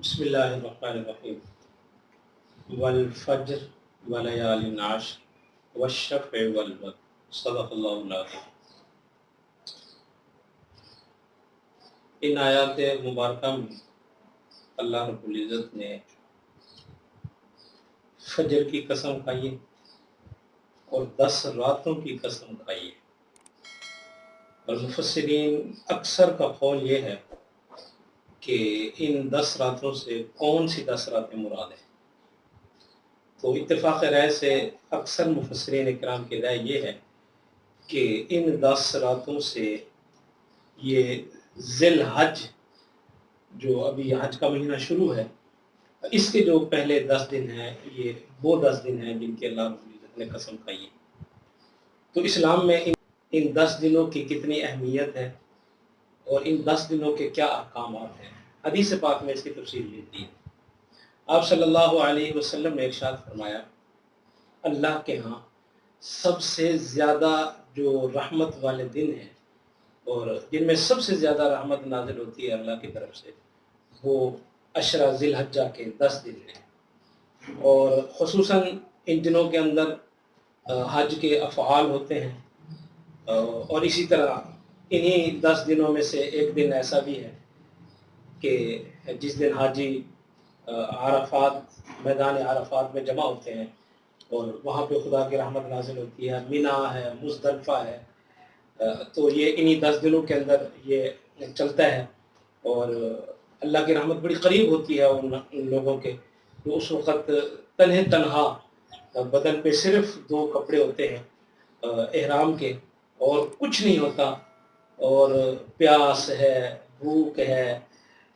بسم اللہ الرحمن الرحیم والفجر وليال عشر والشفع والوتر صدق اللہ العظیم۔ ان آیات مبارکہ میں اللہ رب العزت نے فجر کی قسم کھائی ہے اور 10 راتوں کی قسم کھائی ہے، اور مفسرین اکثر کا قول یہ ہے کہ ان 10 راتوں سے کون سی 10 راتیں مراد ہیں۔ تو اتفاق رائے سے اکثر مفسرین اکرام کی رائے یہ ہے کہ ان 10 راتوں سے یہ ذی الحج جو ابھی حج کا مہینہ شروع ہے، اس کے جو پہلے 10 دن ہیں، یہ وہ 10 دن ہیں جن کی اللہ رب العزت نے قسم کھائی ہے۔ تو اسلام میں ان 10 دنوں کی کتنی اہمیت ہے اور ان 10 دنوں کے کیا احکامات ہیں، حدیث پاک میں اس کی تفصیل ملتی ہے۔ آپ صلی اللہ علیہ وسلم نے ارشاد فرمایا، اللہ کے ہاں سب سے زیادہ جو رحمت والے دن ہیں اور جن میں سب سے زیادہ رحمت نازل ہوتی ہے اللہ کی طرف سے، وہ عشرہ ذی الحجہ کے 10 دن ہیں، اور خصوصاً ان دنوں کے اندر حج کے افعال ہوتے ہیں، اور اسی طرح انہی 10 دنوں میں سے ایک دن ایسا بھی ہے کہ جس دن حاجی عرفات میدان عرفات میں جمع ہوتے ہیں اور وہاں پہ خدا کی رحمت نازل ہوتی ہے، مینا ہے، مزدلفہ ہے۔ تو یہ انہی 10 دنوں کے اندر یہ چلتا ہے، اور اللہ کی رحمت بڑی قریب ہوتی ہے ان لوگوں کے جو اس وقت تنہا بدن پہ صرف 2 کپڑے ہوتے ہیں احرام کے، اور کچھ نہیں ہوتا، اور پیاس ہے، بھوک ہے،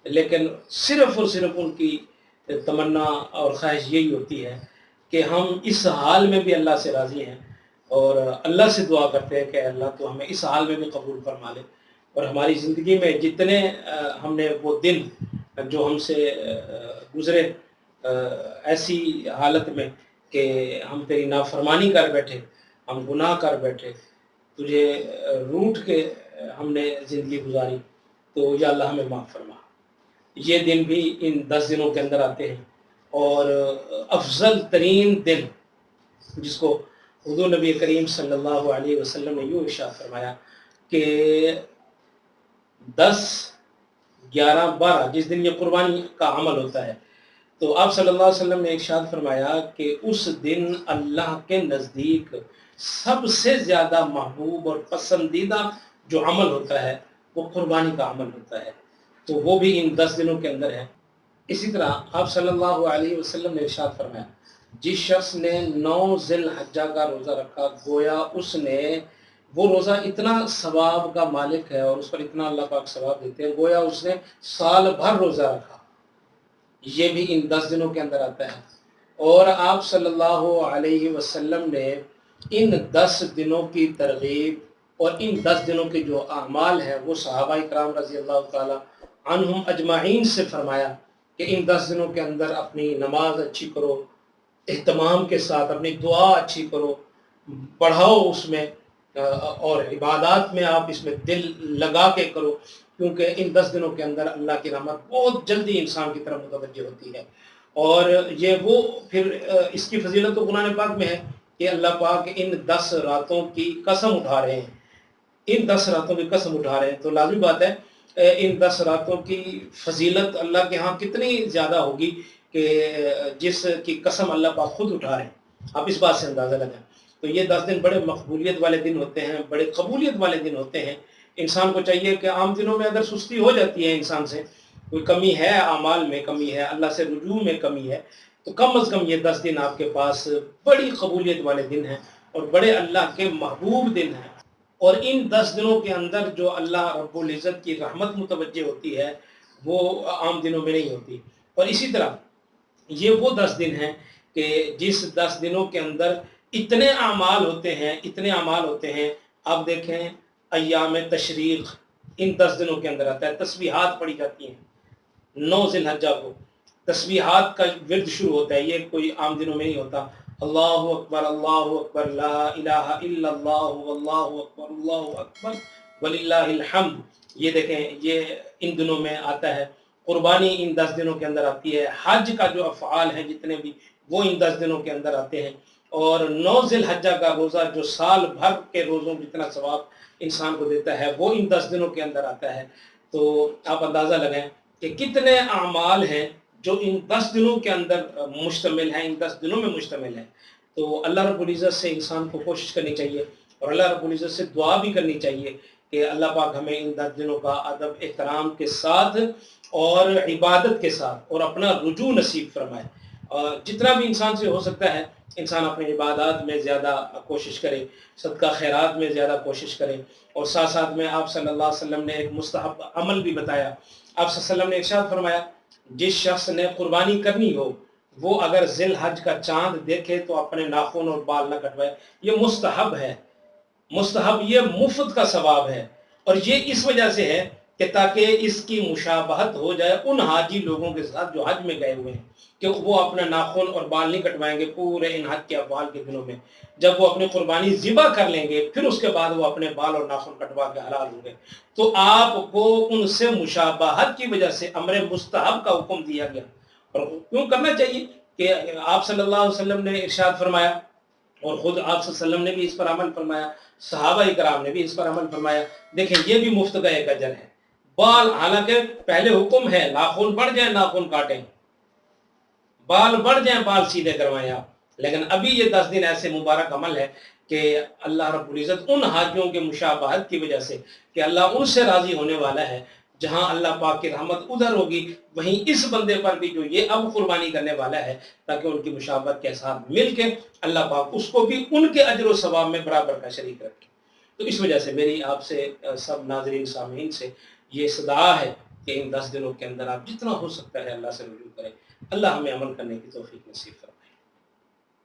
لیکن صرف اور صرف ان کی تمنا اور خواہش یہی ہوتی ہے کہ ہم اس حال میں بھی اللہ سے راضی ہیں، اور اللہ سے دعا کرتے ہیں کہ اللہ تو ہمیں اس حال میں بھی قبول فرما لے، اور ہماری زندگی میں جتنے ہم نے وہ دن جو ہم سے گزرے ایسی حالت میں کہ ہم تیری نافرمانی کر بیٹھے، ہم گناہ کر بیٹھے، تجھے روٹ کے ہم نے زندگی گزاری، تو یا اللہ ہمیں معاف فرما۔ یہ دن بھی ان 10 دنوں کے اندر آتے ہیں، اور افضل ترین دن جس کو حضور نبی کریم صلی اللہ علیہ وسلم نے یوں ارشاد فرمایا کہ 10، 11، 12 جس دن یہ قربانی کا عمل ہوتا ہے، تو آپ صلی اللہ علیہ وسلم نے ارشاد فرمایا کہ اس دن اللہ کے نزدیک سب سے زیادہ محبوب اور پسندیدہ جو عمل ہوتا ہے وہ قربانی کا عمل ہوتا ہے، تو وہ بھی ان 10 دنوں کے اندر ہے۔ اسی طرح آپ صلی اللہ علیہ وسلم نے ارشاد فرمایا، جس شخص نے 9 ذی الحجہ کا روزہ رکھا، گویا اس نے وہ روزہ اتنا ثواب کا مالک ہے اور اس پر اتنا اللہ پاک ثواب دیتے ہیں، گویا اس نے سال بھر روزہ رکھا۔ یہ بھی ان 10 دنوں کے اندر آتا ہے، اور آپ صلی اللہ علیہ وسلم نے ان 10 دنوں کی ترغیب اور ان 10 دنوں کے جو اعمال ہیں وہ صحابہ اکرام رضی اللہ تعالی عنہم اجمعین سے فرمایا کہ ان 10 دنوں کے اندر اپنی نماز اچھی کرو، اہتمام کے ساتھ اپنی دعا اچھی کرو، بڑھاؤ اس میں، اور عبادات میں آپ اس میں دل لگا کے کرو، کیونکہ ان 10 دنوں کے اندر اللہ کی رحمت بہت جلدی انسان کی طرف متوجہ ہوتی ہے۔ اور یہ وہ پھر اس کی فضیلت تو قرآن پاک میں ہے کہ اللہ پاک ان 10 راتوں کی قسم اٹھا رہے ہیں، ان 10 راتوں کی قسم اٹھا رہے ہیں، تو لازمی بات ہے ان 10 راتوں کی فضیلت اللہ کے ہاں کتنی زیادہ ہوگی کہ جس کی قسم اللہ پاک خود اٹھا رہے ہیں، آپ اس بات سے اندازہ لگائیں۔ تو یہ 10 دن بڑے مقبولیت والے دن ہوتے ہیں، بڑے قبولیت والے دن ہوتے ہیں۔ انسان کو چاہیے کہ عام دنوں میں اگر سستی ہو جاتی ہے انسان سے، کوئی کمی ہے، اعمال میں کمی ہے، اللہ سے رجوع میں کمی ہے، تو کم از کم یہ 10 دن آپ کے پاس بڑی قبولیت والے دن ہیں اور بڑے اللہ کے محبوب دن ہیں، اور ان 10 دنوں کے اندر جو اللہ رب العزت کی رحمت متوجہ ہوتی ہے وہ عام دنوں میں نہیں ہوتی۔ اور اسی طرح یہ وہ 10 دن ہیں کہ جس 10 دنوں کے اندر اتنے اعمال ہوتے ہیں، اتنے اعمال ہوتے ہیں۔ آپ دیکھیں ایام تشریق ان 10 دنوں کے اندر آتا ہے، تسبیحات پڑھی جاتی ہیں 9 ذی الحجہ کو، تسبیحات کا ورد شروع ہوتا ہے، یہ کوئی عام دنوں میں نہیں ہوتا۔ اللہ اکبر لا الہ الا اللہ واللہ اکبر وللہ الحمد، یہ دیکھیں یہ ان دنوں میں آتا ہے۔ قربانی ان 10 دنوں کے اندر آتی ہے، حج کا جو افعال ہیں جتنے بھی وہ ان 10 دنوں کے اندر آتے ہیں، اور 9 ذی الحجہ کا روزہ جو سال بھر کے روزوں جتنا ثواب انسان کو دیتا ہے وہ ان 10 دنوں کے اندر آتا ہے۔ تو آپ اندازہ لگائیں کہ کتنے اعمال ہیں جو ان 10 دنوں کے اندر مشتمل ہیں، ان 10 دنوں میں مشتمل ہیں۔ تو اللہ رب العزت سے انسان کو کوشش کرنی چاہیے اور اللہ رب العزت سے دعا بھی کرنی چاہیے کہ اللہ پاک ہمیں ان 10 دنوں کا ادب احترام کے ساتھ اور عبادت کے ساتھ اور اپنا رجوع نصیب فرمائے۔ اور جتنا بھی انسان سے ہو سکتا ہے انسان اپنے عبادات میں زیادہ کوشش کرے، صدقہ خیرات میں زیادہ کوشش کرے، اور ساتھ ساتھ میں آپ صلی اللہ علیہ وسلم نے ایک مستحب عمل بھی بتایا۔ آپ صلی اللہ علیہ وسلم نے ارشاد فرمایا جس شخص نے قربانی کرنی ہو وہ اگر ذی الحج کا چاند دیکھے تو اپنے ناخن اور بال نہ کٹوائے۔ یہ مستحب ہے، مستحب یہ مفت کا ثواب ہے، اور یہ اس وجہ سے ہے کہ تاکہ اس کی مشابہت ہو جائے ان حاجی لوگوں کے ساتھ جو حج میں گئے ہوئے ہیں، کہ وہ اپنا ناخن اور بال نہیں کٹوائیں گے پورے ان حج کے افعال کے دنوں میں۔ جب وہ اپنی قربانی ذبح کر لیں گے پھر اس کے بعد وہ اپنے بال اور ناخن کٹوا کے حلال ہوں گے۔ تو آپ کو ان سے مشابہت کی وجہ سے امر مستحب کا حکم دیا گیا، اور کیوں کرنا چاہیے کہ آپ صلی اللہ علیہ وسلم نے ارشاد فرمایا، اور خود آپ صلی اللہ علیہ وسلم نے بھی اس پر عمل فرمایا، صحابہ کرام نے بھی اس پر عمل فرمایا۔ دیکھیں یہ بھی مفت کا ایک اجر ہے۔ بال، حالانکہ پہلے حکم ہے ناخن بڑھ جائیں ناخن کاٹیں، بال بڑھ جائیں بال سیدھے کروائیں آپ، لیکن ابھی یہ 10 دن ایسے مبارک عمل ہے کہ اللہ رب العزت ان حاجیوں کے مشابہت کی وجہ سے کہ اللہ ان سے راضی ہونے والا ہے، جہاں اللہ پاک کی رحمت ادھر ہوگی وہیں اس بندے پر بھی جو یہ اب قربانی کرنے والا ہے، تاکہ ان کی مشابہت کے ساتھ مل کے اللہ پاک اس کو بھی ان کے اجر و ثواب میں برابر کا شریک رکھے۔ تو اس وجہ سے میری آپ سے سب ناظرین سامعین سے یہ صدا ہے کہ ان 10 دنوں کے اندر آپ جتنا ہو سکتا ہے اللہ سے رجوع کریں۔ اللہ ہمیں عمل کرنے کی توفیق نصیب فرمائے۔